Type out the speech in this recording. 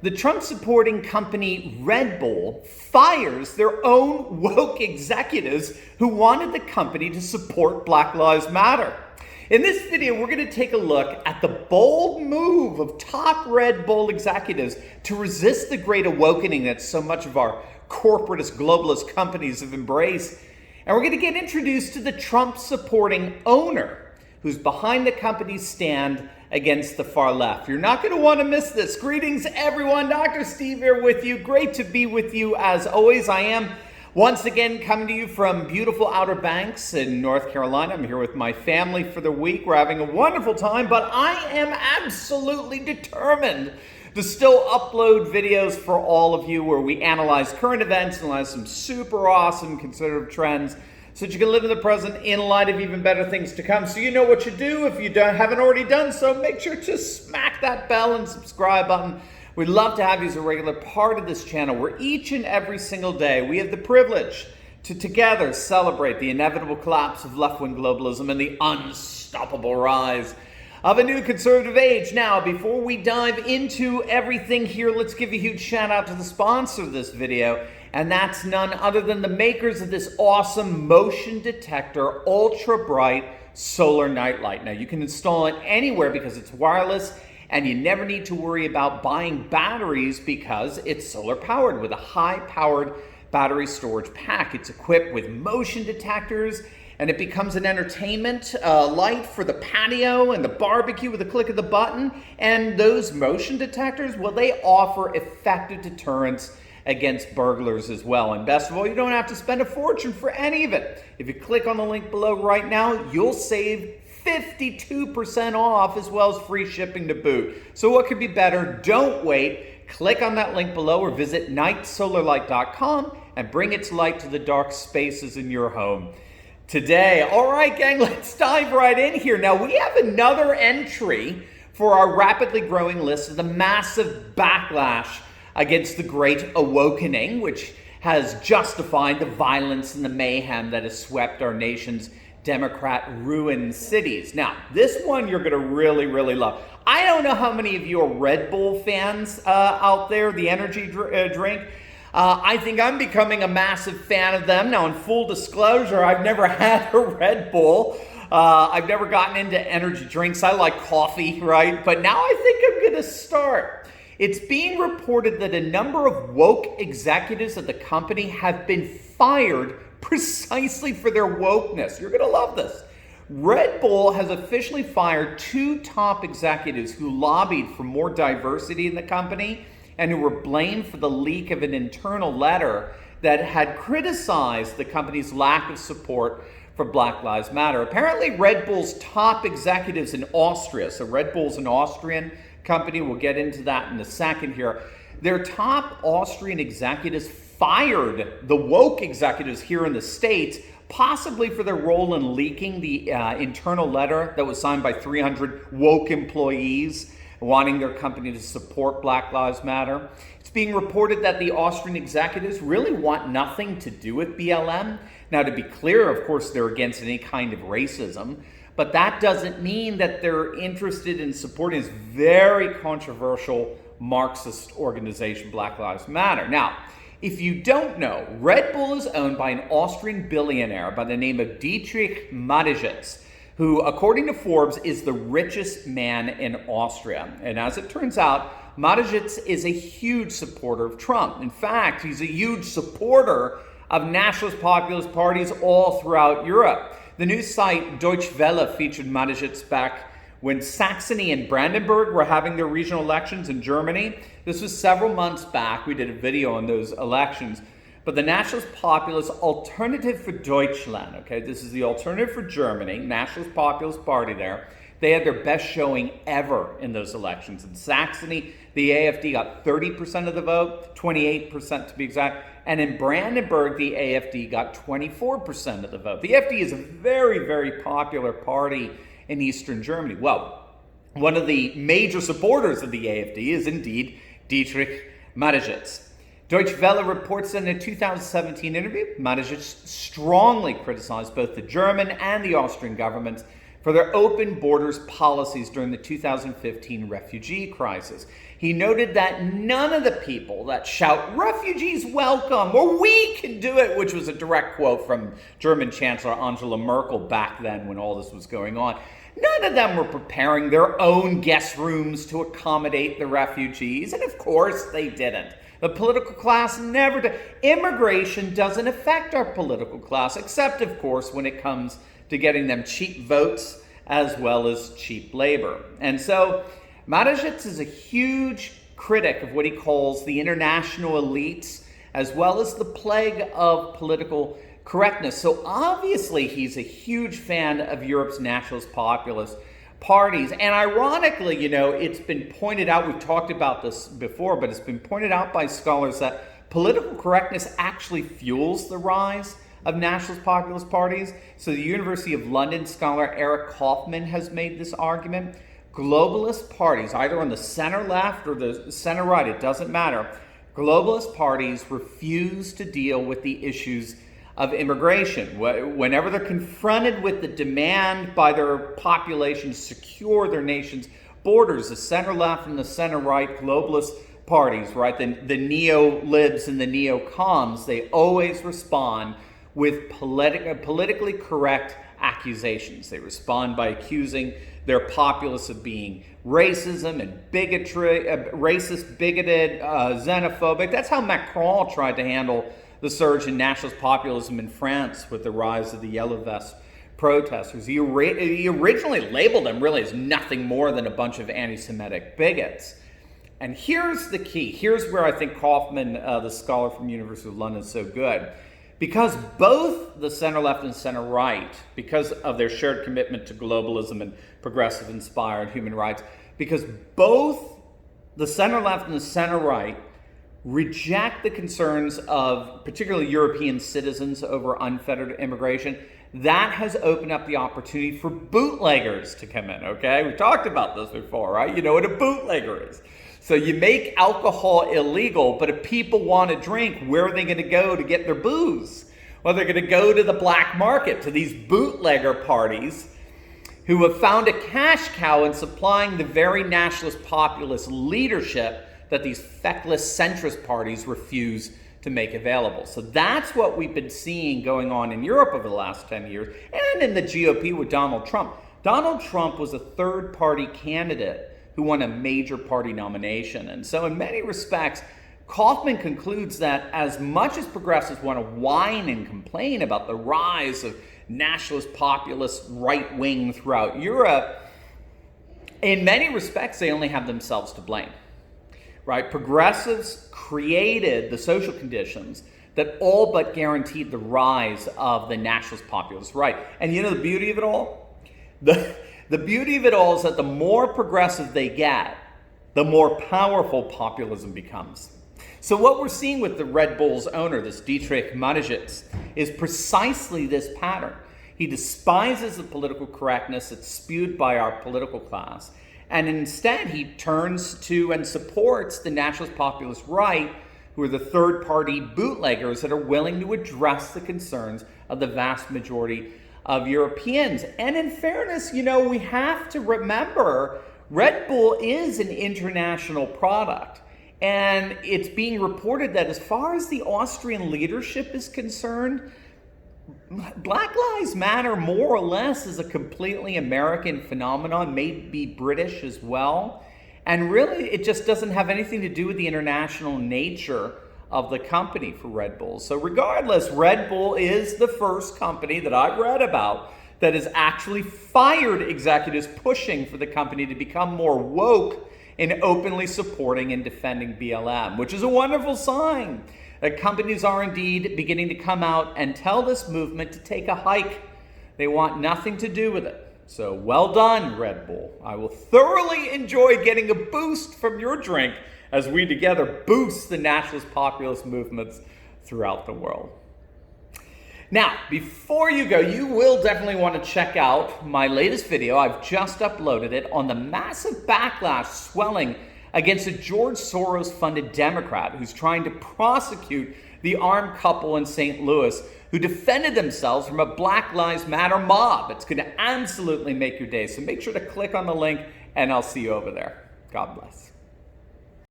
The Trump-supporting company Red Bull fires their own woke executives who wanted the company to support Black Lives Matter. In this video, we're going to take a look at the bold move of top Red Bull executives to resist the Great Awokening that so much of our corporatist, globalist companies have embraced. And we're going to get introduced to the Trump-supporting owner who's behind the company's stand against the far left. You're not going to want to miss this. Greetings, everyone. Dr. Steve here with you. Great to be with you as always. I am once again coming to you from beautiful Outer Banks in North Carolina. I'm here with my family for the week. We're having a wonderful time, but I am absolutely determined to still upload videos for all of you where we analyze current events, analyze some super awesome conservative trends, so that you can live in the present in light of even better things to come. So you know what you do. If you haven't already done so, make sure to smack that bell and subscribe button. We'd love to have you as a regular part of this channel, where each and every single day we have the privilege to together celebrate the inevitable collapse of left-wing globalism and the unstoppable rise of a new conservative age. Now, before we dive into everything here, let's give a huge shout out to the sponsor of this video, and that's none other than the makers of this awesome motion detector ultra bright solar nightlight. Now, you can install it anywhere because it's wireless, and you never need to worry about buying batteries because it's solar powered with a high powered battery storage pack. It's equipped with motion detectors, and it becomes an entertainment light for the patio and the barbecue with a click of the button. And those motion detectors, well, they offer effective deterrence against burglars as well. And best of all, you don't have to spend a fortune for any of it. If you click on the link below right now, you'll save 52% off, as well as free shipping to boot. So what could be better? Don't wait. Click on that link below or visit nightsolarlight.com and bring its light to the dark spaces in your home today. All right, gang, let's dive right in here. Now, we have another entry for our rapidly growing list of the massive backlash against the Great Awokening, which has justified the violence and the mayhem that has swept our nation's Democrat-ruined cities. Now, this one you're going to really, really love. I don't know how many of you are Red Bull fans out there, the energy drink. I think I'm becoming a massive fan of them. Now, in full disclosure, I've never had a Red Bull. I've never gotten into energy drinks. I like coffee, right? But now I think I'm going to start. It's being reported that a number of woke executives at the company have been fired precisely for their wokeness. You're going to love this. Red Bull has officially fired two top executives who lobbied for more diversity in the company and who were blamed for the leak of an internal letter that had criticized the company's lack of support for Black Lives Matter. Apparently, Red Bull's top executives in Austria, so Red Bull's an Austrian company, we'll get into that in a second here. Their top Austrian executives fired the woke executives here in the States, possibly for their role in leaking the internal letter that was signed by 300 woke employees wanting their company to support Black Lives Matter. It's being reported that the Austrian executives really want nothing to do with BLM. Now, to be clear, of course, they're against any kind of racism, but that doesn't mean that they're interested in supporting this very controversial Marxist organization, Black Lives Matter. Now, if you don't know, Red Bull is owned by an Austrian billionaire by the name of Dietrich Madison, who, according to Forbes, is the richest man in Austria. And as it turns out, Madison is a huge supporter of Trump. In fact, he's a huge supporter of nationalist populist parties all throughout Europe. The news site Deutsche Welle featured Madison back when Saxony and Brandenburg were having their regional elections in Germany. This was several months back. We did a video on those elections. But the Nationalist Populist Alternative for Deutschland, okay, this is the Alternative for Germany, Nationalist Populist Party there. They had their best showing ever in those elections. In Saxony, the AfD got 30% of the vote, 28% to be exact. And in Brandenburg, the AfD got 24% of the vote. The AfD is a very, very popular party in Eastern Germany. Well, one of the major supporters of the AfD is indeed Dietrich Madison. Deutsche Welle reports that in a 2017 interview, Madison strongly criticized both the German and the Austrian governments for their open borders policies during the 2015 refugee crisis. He noted that none of the people that shout, "Refugees welcome," or "We can do it," which was a direct quote from German Chancellor Angela Merkel back then when all this was going on, none of them were preparing their own guest rooms to accommodate the refugees, and of course they didn't. The political class never did. Immigration doesn't affect our political class, except of course when it comes to getting them cheap votes as well as cheap labor. And so Madison is a huge critic of what he calls the international elites, as well as the plague of political correctness. So obviously he's a huge fan of Europe's nationalist populist parties. And ironically, it's been pointed out, we've talked about this before, but it's been pointed out by scholars that political correctness actually fuels the rise of nationalist populist parties. So the University of London scholar Eric Kaufman has made this argument. Globalist parties, either on the center left or the center right, it doesn't matter. Globalist parties refuse to deal with the issues of immigration. Whenever they're confronted with the demand by their population to secure their nation's borders, the center left and the center right globalist parties, right, the neo-libs and the neo-coms, they always respond with politically correct accusations. They respond by accusing their populace of being racism and bigotry, racist, bigoted, xenophobic. That's how Macron tried to handle the surge in nationalist populism in France with the rise of the Yellow Vest protesters. He originally labeled them really as nothing more than a bunch of anti-Semitic bigots. And here's the key. Here's where I think Kaufman, the scholar from the University of London, is so good. Because both the center-left and center-right, because of their shared commitment to globalism and progressive-inspired human rights, because both the center-left and the center-right reject the concerns of particularly European citizens over unfettered immigration, that has opened up the opportunity for bootleggers to come in, okay? We've talked about this before, right? You know what a bootlegger is. So you make alcohol illegal, but if people want to drink, where are they going to go to get their booze? Well, they're going to go to the black market, to these bootlegger parties who have found a cash cow in supplying the very nationalist populist leadership that these feckless centrist parties refuse to make available. So that's what we've been seeing going on in Europe over the last 10 years, and in the GOP with Donald Trump. Donald Trump was a third-party candidate who won a major party nomination. And so in many respects, Kaufman concludes that as much as progressives want to whine and complain about the rise of nationalist populist right wing throughout Europe, in many respects, they only have themselves to blame. Right? Progressives created the social conditions that all but guaranteed the rise of the nationalist populist right. And you know the beauty of it all? The beauty of it all is that the more progressive they get, the more powerful populism becomes. So what we're seeing with the Red Bull's owner, this Dietrich Madison, is precisely this pattern. He despises the political correctness that's spewed by our political class, and instead he turns to and supports the nationalist populist right, who are the third-party bootleggers that are willing to address the concerns of the vast majority of Europeans. And in fairness, we have to remember Red Bull is an international product. And it's being reported that as far as the Austrian leadership is concerned, Black Lives Matter more or less is a completely American phenomenon, maybe British as well. And really, it just doesn't have anything to do with the international nature of the company for Red Bull. So regardless, Red Bull is the first company that I've read about that has actually fired executives pushing for the company to become more woke in openly supporting and defending BLM, which is a wonderful sign that companies are indeed beginning to come out and tell this movement to take a hike. They want nothing to do with it. So well done, Red Bull. I will thoroughly enjoy getting a boost from your drink as we together boost the nationalist populist movements throughout the world. Now, before you go, you will definitely want to check out my latest video. I've just uploaded it on the massive backlash swelling against a George Soros-funded Democrat who's trying to prosecute the armed couple in St. Louis who defended themselves from a Black Lives Matter mob. It's going to absolutely make your day. So make sure to click on the link, and I'll see you over there. God bless.